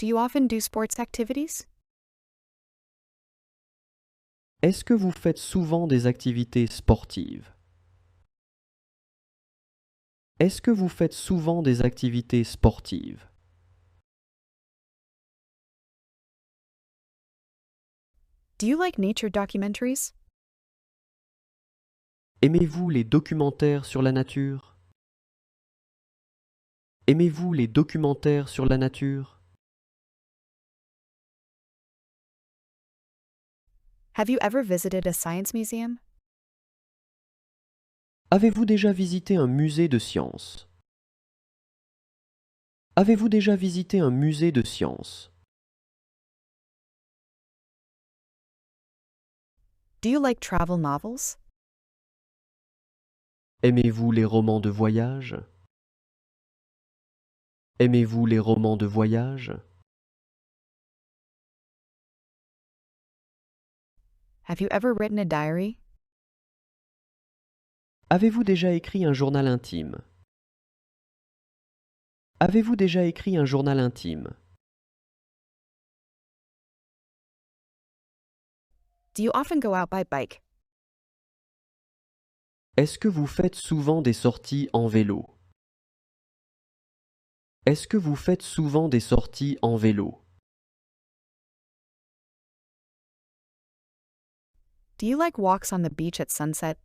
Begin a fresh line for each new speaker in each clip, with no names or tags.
Do you often do sports activities?
Est-ce que vous faites souvent des activités sportives? Est-ce que vous faites souvent des activités sportives?
Do you like nature documentaries?
Aimez-vous les documentaires sur la nature? Aimez-vous les documentaires sur la nature?
Have you ever visited a science museum?
Avez-vous déjà visité un musée de sciences? Avez-vous déjà visité un musée de sciences?
Do you like travel novels?
Aimez-vous les romans de voyage? Aimez-vous les romans de voyage?
Have you ever written a diary?
Avez-vous déjà écrit un journal intime? Avez-vous déjà écrit un journal intime?
Do you often go out by bike?
Est-ce que vous faites souvent des sorties en vélo? Est-ce que vous faites souvent des sorties en vélo?
Do you like walks on the beach at sunset?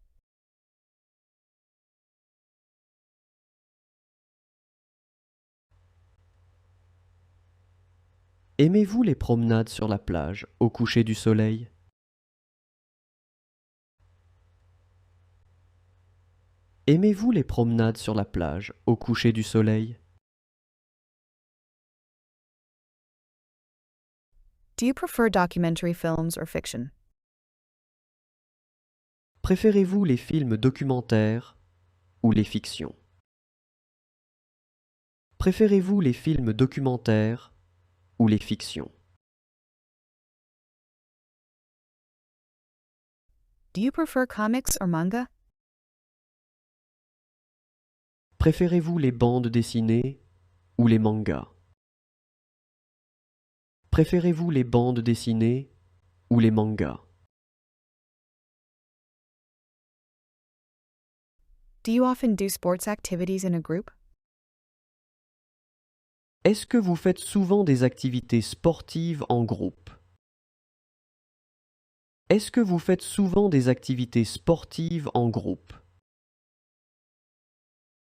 Aimez-vous les promenades sur la plage au coucher du soleil? Aimez-vous les promenades sur la plage au coucher du soleil?
Do you prefer documentary films or fiction?
Préférez-vous les films documentaires ou les fictions? Préférez-vous les films documentaires ou les fictions?
Do you prefer comics or manga?
Préférez-vous les bandes dessinées ou les mangas? Préférez-vous les bandes dessinées ou les mangas?
Do you often do sports activities in a group?
Est-ce que vous faites souvent des activités sportives en groupe? Est-ce que vous faites souvent des activités sportives en groupe?